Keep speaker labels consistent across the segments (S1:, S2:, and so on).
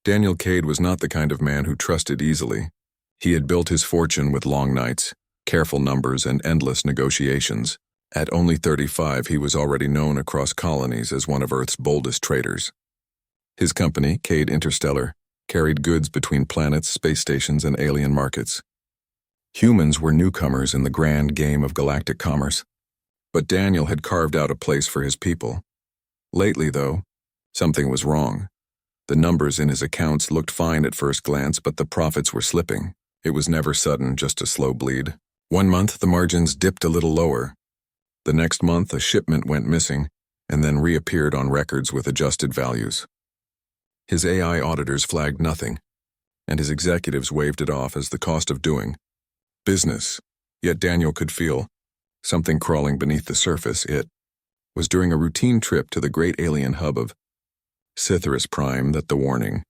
S1: Daniel Cade was not the kind of man who trusted easily. He had built his fortune with long nights, careful numbers, and endless negotiations. At only 35, he was already known across colonies as one of Earth's boldest traders. His company, Cade Interstellar, carried goods between planets, space stations, and alien markets. Humans were newcomers in the grand game of galactic commerce, but Daniel had carved out a place for his people. Lately, though, something was wrong. The numbers in his accounts looked fine at first glance, but the profits were slipping. It was never sudden, just a slow bleed. One month, the margins dipped a little lower. The next month, a shipment went missing and then reappeared on records with adjusted values. His AI auditors flagged nothing, and his executives waved it off as the cost of doing business. Yet Daniel could feel something crawling beneath the surface. It was during a routine trip to the great alien hub of Sithris Prime that the warning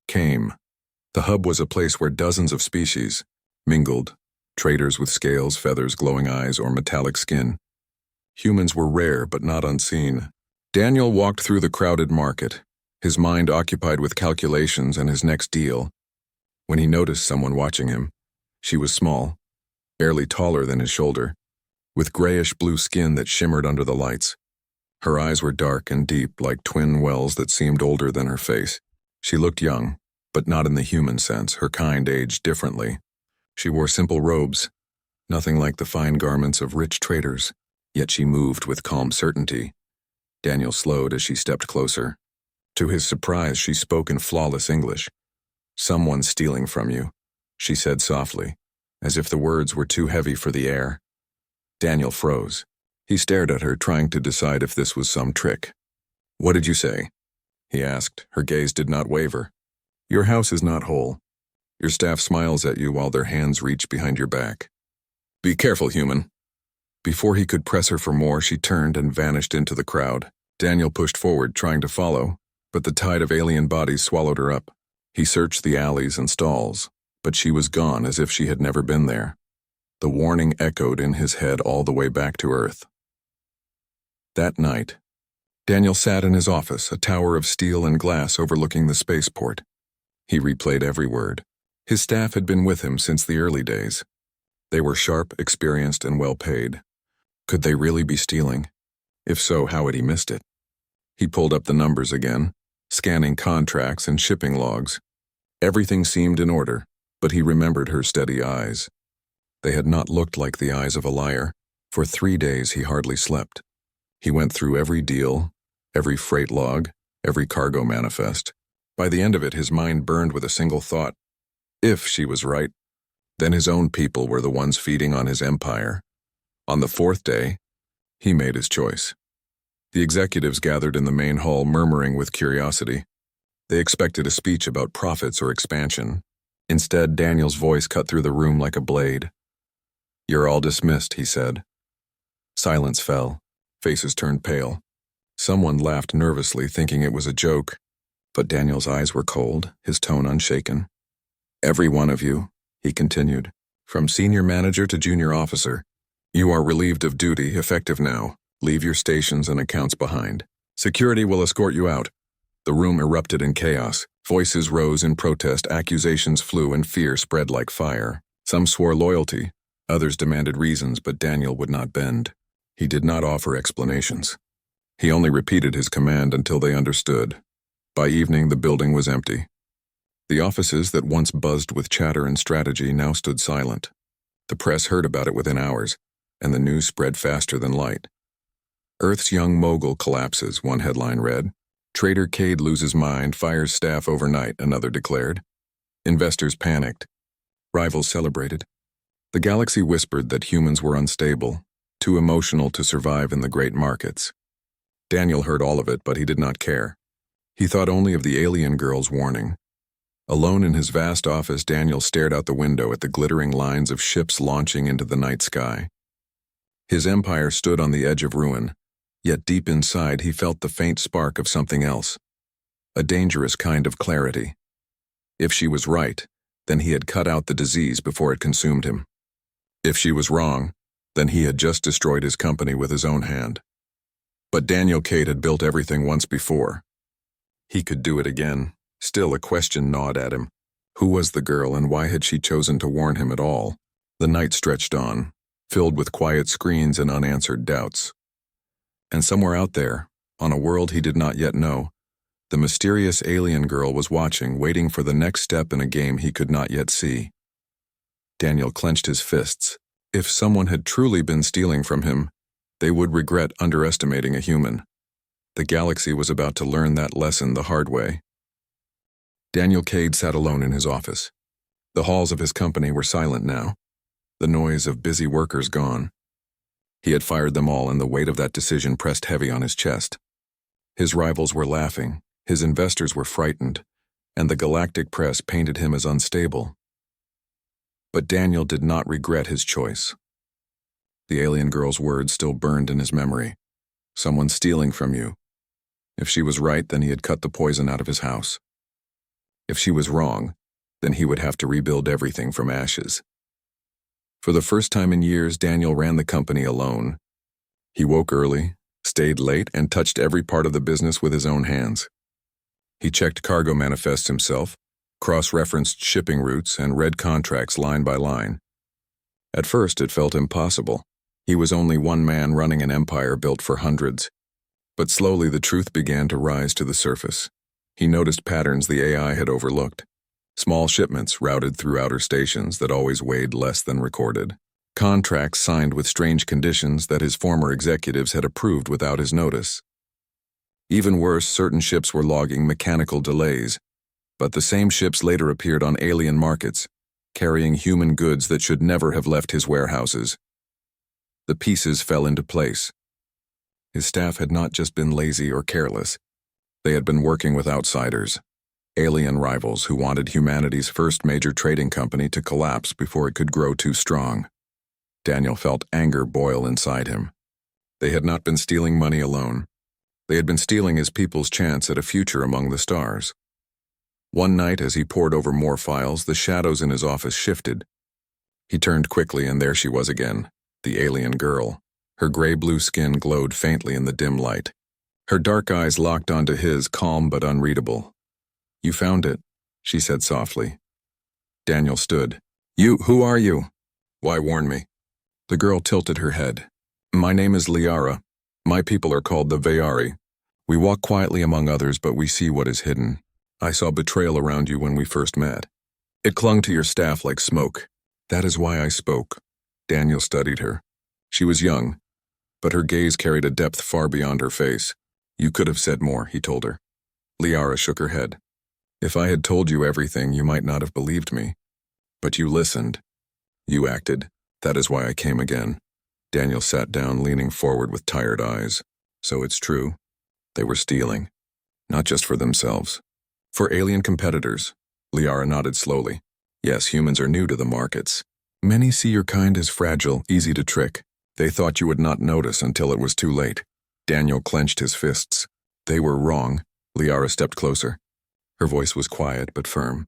S1: came. The hub was a place where dozens of species mingled, traders with scales, feathers, glowing eyes, or metallic skin. Humans were rare but not unseen. Daniel walked through the crowded market, his mind occupied with calculations and his next deal, when he noticed someone watching him. She was small, barely taller than his shoulder, with grayish-blue skin that shimmered under the lights. Her eyes were dark and deep, like twin wells that seemed older than her face. She looked young, but not in the human sense. Her kind aged differently. She wore simple robes, nothing like the fine garments of rich traders, yet she moved with calm certainty. Daniel slowed as she stepped closer. To his surprise, she spoke in flawless English. "Someone's stealing from you," she said softly, as if the words were too heavy for the air. Daniel froze. He stared at her, trying to decide if this was some trick. "What did you say?" he asked. Her gaze did not waver. "Your house is not whole. Your staff smiles at you while their hands reach behind your back. Be careful, human." Before he could press her for more, she turned and vanished into the crowd. Daniel pushed forward, trying to follow, but the tide of alien bodies swallowed her up. He searched the alleys and stalls, but she was gone as if she had never been there. The warning echoed in his head all the way back to Earth. That night, Daniel sat in his office, a tower of steel and glass overlooking the spaceport. He replayed every word. His staff had been with him since the early days. They were sharp, experienced, and well-paid. Could they really be stealing? If so, how had he missed it? He pulled up the numbers again, scanning contracts and shipping logs. Everything seemed in order, but he remembered her steady eyes. They had not looked like the eyes of a liar. For 3 days he hardly slept. He went through every deal, every freight log, every cargo manifest. By the end of it, his mind burned with a single thought. If she was right, then his own people were the ones feeding on his empire. On the 4th day, he made his choice. The executives gathered in the main hall, murmuring with curiosity. They expected a speech about profits or expansion. Instead, Daniel's voice cut through the room like a blade. "You're all dismissed," he said. Silence fell. Faces turned pale. Someone laughed nervously, thinking it was a joke, but Daniel's eyes were cold, his tone unshaken. "Every one of you," he continued, "from senior manager to junior officer, you are relieved of duty, effective now. Leave your stations and accounts behind. Security will escort you out." The room erupted in chaos. Voices rose in protest, accusations flew, and fear spread like fire. Some swore loyalty, others demanded reasons, but Daniel would not bend. He did not offer explanations. He only repeated his command until they understood. By evening, the building was empty. The offices that once buzzed with chatter and strategy now stood silent. The press heard about it within hours, and the news spread faster than light. "Earth's young mogul collapses," one headline read. "Trader Cade loses mind, fires staff overnight," another declared. Investors panicked. Rivals celebrated. The galaxy whispered that humans were unstable, too emotional to survive in the great markets. Daniel heard all of it, but he did not care. He thought only of the alien girl's warning. Alone in his vast office, Daniel stared out the window at the glittering lines of ships launching into the night sky. His empire stood on the edge of ruin, yet deep inside he felt the faint spark of something else. A dangerous kind of clarity. If she was right, then he had cut out the disease before it consumed him. If she was wrong, then he had just destroyed his company with his own hand. But Daniel Cade had built everything once before. He could do it again. Still, a question gnawed at him. Who was the girl, and why had she chosen to warn him at all? The night stretched on, filled with quiet screens and unanswered doubts. And somewhere out there, on a world he did not yet know, the mysterious alien girl was watching, waiting for the next step in a game he could not yet see. Daniel clenched his fists. If someone had truly been stealing from him, they would regret underestimating a human. The galaxy was about to learn that lesson the hard way. Daniel Cade sat alone in his office. The halls of his company were silent now, the noise of busy workers gone. He had fired them all, and the weight of that decision pressed heavy on his chest. His rivals were laughing, his investors were frightened, and the Galactic press painted him as unstable. But Daniel did not regret his choice. The alien girl's words still burned in his memory. Someone stealing from you. If she was right, then he had cut the poison out of his house. If she was wrong, then he would have to rebuild everything from ashes. For the first time in years, Daniel ran the company alone. He woke early, stayed late, and touched every part of the business with his own hands. He checked cargo manifests himself, cross-referenced shipping routes, and read contracts line by line. At first, it felt impossible. He was only one man running an empire built for hundreds. But slowly the truth began to rise to the surface. He noticed patterns the AI had overlooked. Small shipments routed through outer stations that always weighed less than recorded. Contracts signed with strange conditions that his former executives had approved without his notice. Even worse, certain ships were logging mechanical delays, but the same ships later appeared on alien markets, carrying human goods that should never have left his warehouses. The pieces fell into place. His staff had not just been lazy or careless. They had been working with outsiders, alien rivals who wanted humanity's first major trading company to collapse before it could grow too strong. Daniel felt anger boil inside him. They had not been stealing money alone. They had been stealing his people's chance at a future among the stars. One night, as he pored over more files, the shadows in his office shifted. He turned quickly, and there she was again, the alien girl. Her gray-blue skin glowed faintly in the dim light. Her dark eyes locked onto his, calm but unreadable. "You found it," she said softly. Daniel stood. Who are you? Why warn me?" The girl tilted her head. "My name is Liara. My people are called the Veyari. We walk quietly among others, but we see what is hidden. I saw betrayal around you when we first met. It clung to your staff like smoke. That is why I spoke." Daniel studied her. She was young, but her gaze carried a depth far beyond her face. "You could have said more," he told her. Liara shook her head. "If I had told you everything, you might not have believed me. But you listened. You acted. That is why I came again." Daniel sat down, leaning forward with tired eyes. "So it's true. They were stealing. Not just for themselves. For alien competitors." Liara nodded slowly. "Yes, humans are new to the markets. Many see your kind as fragile, easy to trick. They thought you would not notice until it was too late." Daniel clenched his fists. "They were wrong." Liara stepped closer. Her voice was quiet but firm.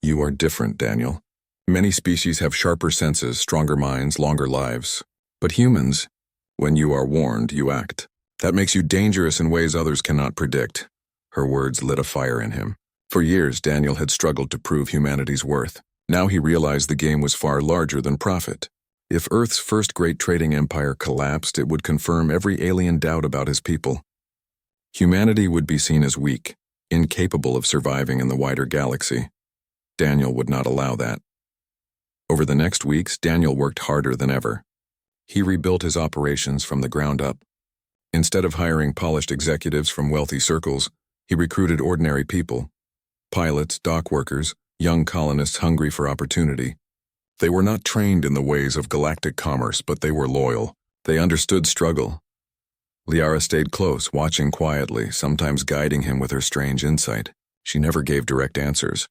S1: "You are different, Daniel. Many species have sharper senses, stronger minds, longer lives. But humans, when you are warned, you act. That makes you dangerous in ways others cannot predict." Her words lit a fire in him. For years, Daniel had struggled to prove humanity's worth. Now he realized the game was far larger than profit. If Earth's first great trading empire collapsed, it would confirm every alien doubt about his people. Humanity would be seen as weak, incapable of surviving in the wider galaxy. Daniel would not allow that. Over the next weeks, Daniel worked harder than ever. He rebuilt his operations from the ground up. Instead of hiring polished executives from wealthy circles, he recruited ordinary people. Pilots, dock workers, young colonists hungry for opportunity. They were not trained in the ways of galactic commerce, but they were loyal. They understood struggle. Liara stayed close, watching quietly, sometimes guiding him with her strange insight. She never gave direct answers,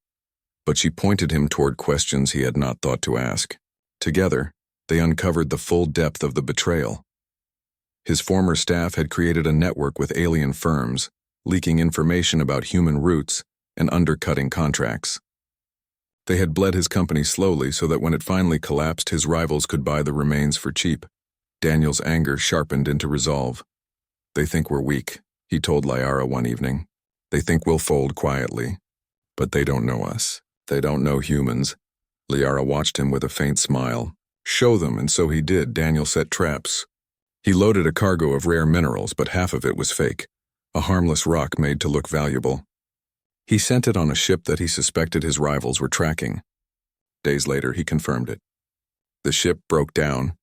S1: but she pointed him toward questions he had not thought to ask. Together, they uncovered the full depth of the betrayal. His former staff had created a network with alien firms, leaking information about human roots and undercutting contracts. They had bled his company slowly so that when it finally collapsed, his rivals could buy the remains for cheap. Daniel's anger sharpened into resolve. "They think we're weak," he told Liara one evening. "They think we'll fold quietly. But they don't know us. They don't know humans. Liara watched him with a faint smile. Show them, and so he did. Daniel set traps. He loaded a cargo of rare minerals, but half of it was fake, a harmless rock made to look valuable. He sent it on a ship that he suspected his rivals were tracking. Days later, he confirmed it. The ship broke down,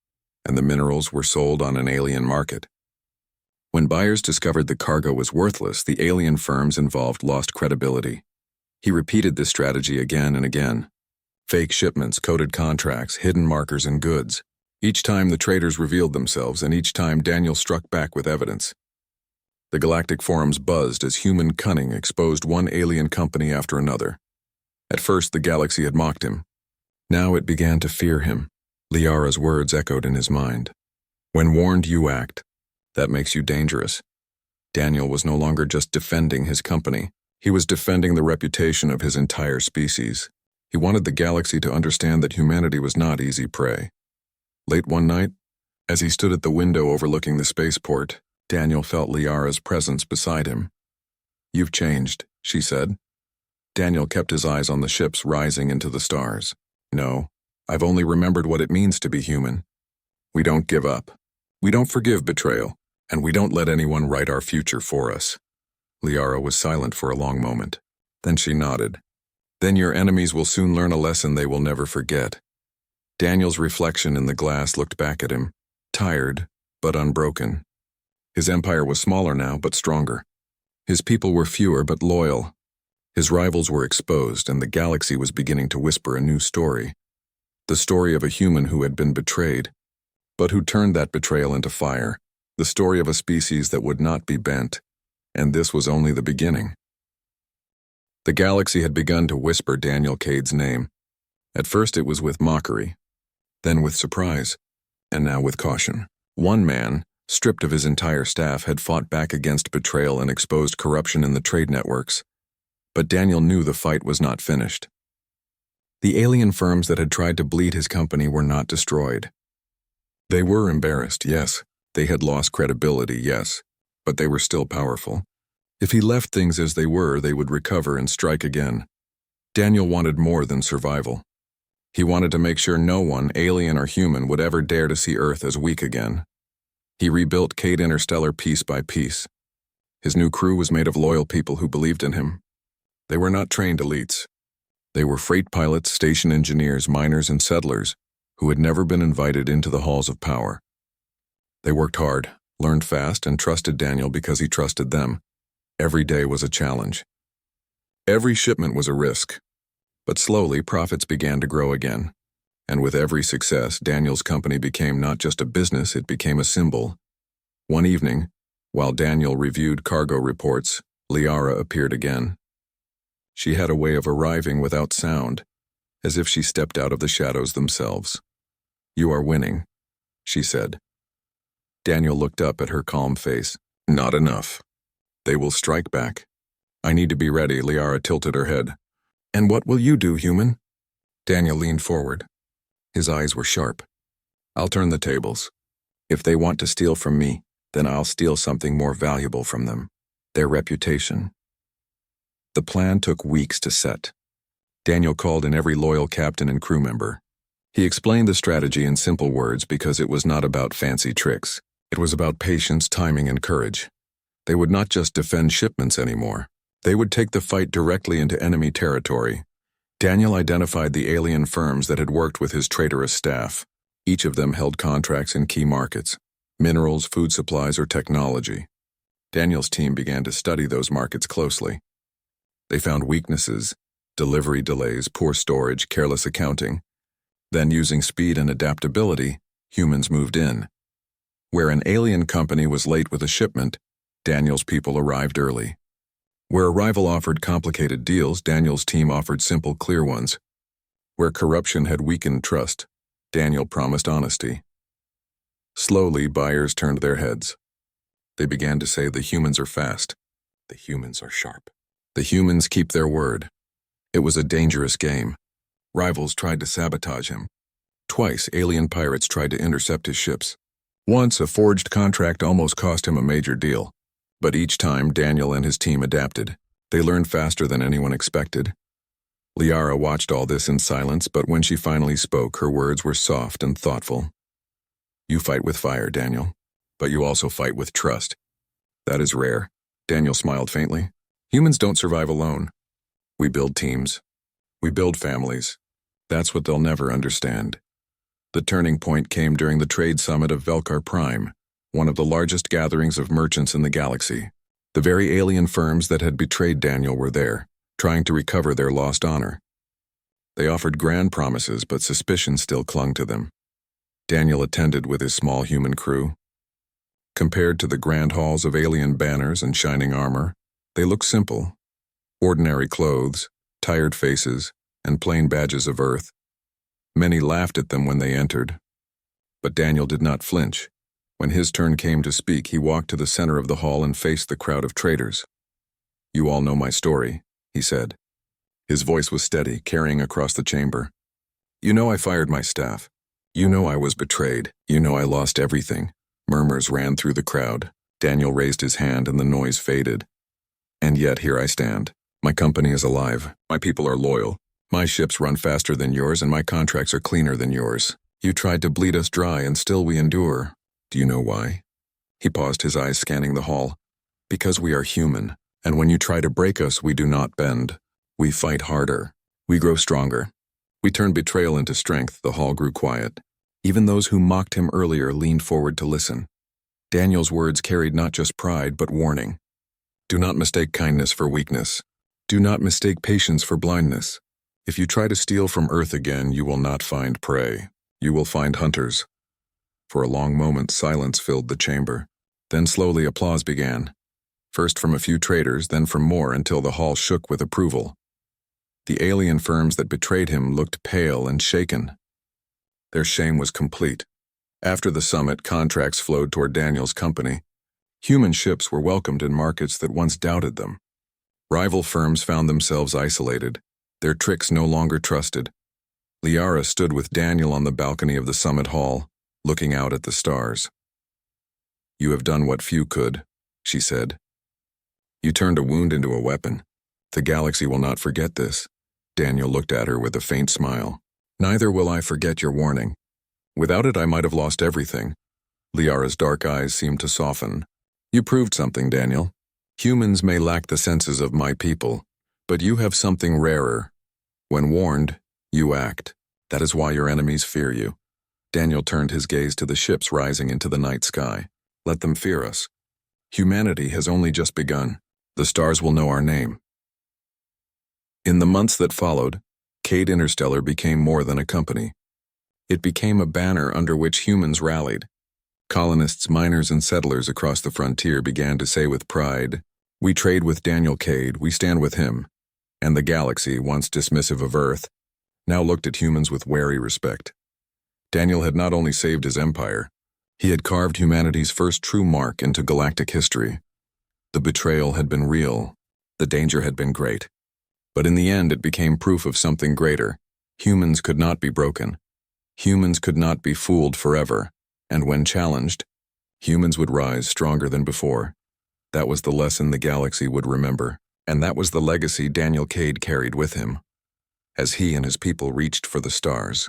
S1: and the minerals were sold on an alien market. When buyers discovered the cargo was worthless, the alien firms involved lost credibility. He repeated this strategy again and again. Fake shipments, coded contracts, hidden markers and goods. Each time the traders revealed themselves, and each time Daniel struck back with evidence. The Galactic forums buzzed as human cunning exposed one alien company after another. At first, the galaxy had mocked him. Now it began to fear him. Liara's words echoed in his mind. When warned, you act. That makes you dangerous. Daniel was no longer just defending his company. He was defending the reputation of his entire species. He wanted the galaxy to understand that humanity was not easy prey. Late one night, as he stood at the window overlooking the spaceport, Daniel felt Liara's presence beside him. You've changed, she said. Daniel kept his eyes on the ships rising into the stars. No, I've only remembered what it means to be human. We don't give up. We don't forgive betrayal, and we don't let anyone write our future for us. Liara was silent for a long moment. Then she nodded. Then your enemies will soon learn a lesson they will never forget. Daniel's reflection in the glass looked back at him, tired but unbroken. His empire was smaller now, but stronger. His people were fewer but loyal. His rivals were exposed, and the galaxy was beginning to whisper a new story. The story of a human who had been betrayed, but who turned that betrayal into fire. The story of a species that would not be bent. And this was only the beginning. The galaxy had begun to whisper Daniel Cade's name. At first it was with mockery, then with surprise, and now with caution. One man, stripped of his entire staff, had fought back against betrayal and exposed corruption in the trade networks. But Daniel knew the fight was not finished. The alien firms that had tried to bleed his company were not destroyed. They were embarrassed, yes. They had lost credibility, yes. But they were still powerful. If he left things as they were, they would recover and strike again. Daniel wanted more than survival. He wanted to make sure no one, alien or human, would ever dare to see Earth as weak again. He rebuilt Cade Interstellar piece by piece. His new crew was made of loyal people who believed in him. They were not trained elites. They were freight pilots, station engineers, miners, and settlers who had never been invited into the halls of power. They worked hard, learned fast, and trusted Daniel because he trusted them. Every day was a challenge. Every shipment was a risk. But slowly, profits began to grow again. And with every success, Daniel's company became not just a business, it became a symbol. One evening, while Daniel reviewed cargo reports, Liara appeared again. She had a way of arriving without sound, as if she stepped out of the shadows themselves. You are winning, she said. Daniel looked up at her calm face. Not enough. They will strike back. I need to be ready, Liara tilted her head. And what will you do, human? Daniel leaned forward. His eyes were sharp. I'll turn the tables. If they want to steal from me, then I'll steal something more valuable from them. Their reputation. The plan took weeks to set. Daniel called in every loyal captain and crew member. He explained the strategy in simple words because it was not about fancy tricks. It was about patience, timing, and courage. They would not just defend shipments anymore. They would take the fight directly into enemy territory. Daniel identified the alien firms that had worked with his traitorous staff. Each of them held contracts in key markets, minerals, food supplies, or technology. Daniel's team began to study those markets closely. They found weaknesses, delivery delays, poor storage, careless accounting. Then, using speed and adaptability, humans moved in. Where an alien company was late with a shipment, Daniel's people arrived early. Where a rival offered complicated deals, Daniel's team offered simple, clear ones. Where corruption had weakened trust, Daniel promised honesty. Slowly, buyers turned their heads. They began to say the humans are fast. The humans are sharp. The humans keep their word. It was a dangerous game. Rivals tried to sabotage him. Twice, alien pirates tried to intercept his ships. Once, a forged contract almost cost him a major deal. But each time, Daniel and his team adapted. They learned faster than anyone expected. Liara watched all this in silence, but when she finally spoke, her words were soft and thoughtful. You fight with fire, Daniel, but you also fight with trust. That is rare. Daniel smiled faintly. Humans don't survive alone. We build teams. We build families. That's what they'll never understand. The turning point came during the trade summit of Velkar Prime, one of the largest gatherings of merchants in the galaxy. The very alien firms that had betrayed Daniel were there, trying to recover their lost honor. They offered grand promises, but suspicion still clung to them. Daniel attended with his small human crew. Compared to the grand halls of alien banners and shining armor, they looked simple. Ordinary clothes, tired faces, and plain badges of Earth. Many laughed at them when they entered. But Daniel did not flinch. When his turn came to speak, he walked to the center of the hall and faced the crowd of traders. You all know my story, he said. His voice was steady, carrying across the chamber. You know I fired my staff. You know I was betrayed. You know I lost everything. Murmurs ran through the crowd. Daniel raised his hand and the noise faded. And yet here I stand. My company is alive. My people are loyal. My ships run faster than yours and my contracts are cleaner than yours. You tried to bleed us dry and still we endure. Do you know why? He paused, his eyes scanning the hall. Because we are human, and when you try to break us, we do not bend. We fight harder. We grow stronger. We turn betrayal into strength. The hall grew quiet. Even those who mocked him earlier leaned forward to listen. Daniel's words carried not just pride, but warning. Do not mistake kindness for weakness. Do not mistake patience for blindness. If you try to steal from Earth again, you will not find prey. You will find hunters. For a long moment, silence filled the chamber. Then slowly applause began. First from a few traders, then from more, until the hall shook with approval. The alien firms that betrayed him looked pale and shaken. Their shame was complete. After the summit, contracts flowed toward Daniel's company. Human ships were welcomed in markets that once doubted them. Rival firms found themselves isolated, their tricks no longer trusted. Liara stood with Daniel on the balcony of the summit hall, looking out at the stars. You have done what few could, she said. You turned a wound into a weapon. The galaxy will not forget this. Daniel looked at her with a faint smile. Neither will I forget your warning. Without it, I might have lost everything. Liara's dark eyes seemed to soften. You proved something, Daniel. Humans may lack the senses of my people, but you have something rarer. When warned, you act. That is why your enemies fear you. Daniel turned his gaze to the ships rising into the night sky. Let them fear us. Humanity has only just begun. The stars will know our name. In the months that followed, Cade Interstellar became more than a company. It became a banner under which humans rallied. Colonists, miners, and settlers across the frontier began to say with pride, we trade with Daniel Cade, we stand with him. And the galaxy, once dismissive of Earth, now looked at humans with wary respect. Daniel had not only saved his empire, he had carved humanity's first true mark into galactic history. The betrayal had been real, the danger had been great. But in the end, it became proof of something greater. Humans could not be broken. Humans could not be fooled forever. And when challenged, humans would rise stronger than before. That was the lesson the galaxy would remember. And that was the legacy Daniel Cade carried with him, as he and his people reached for the stars.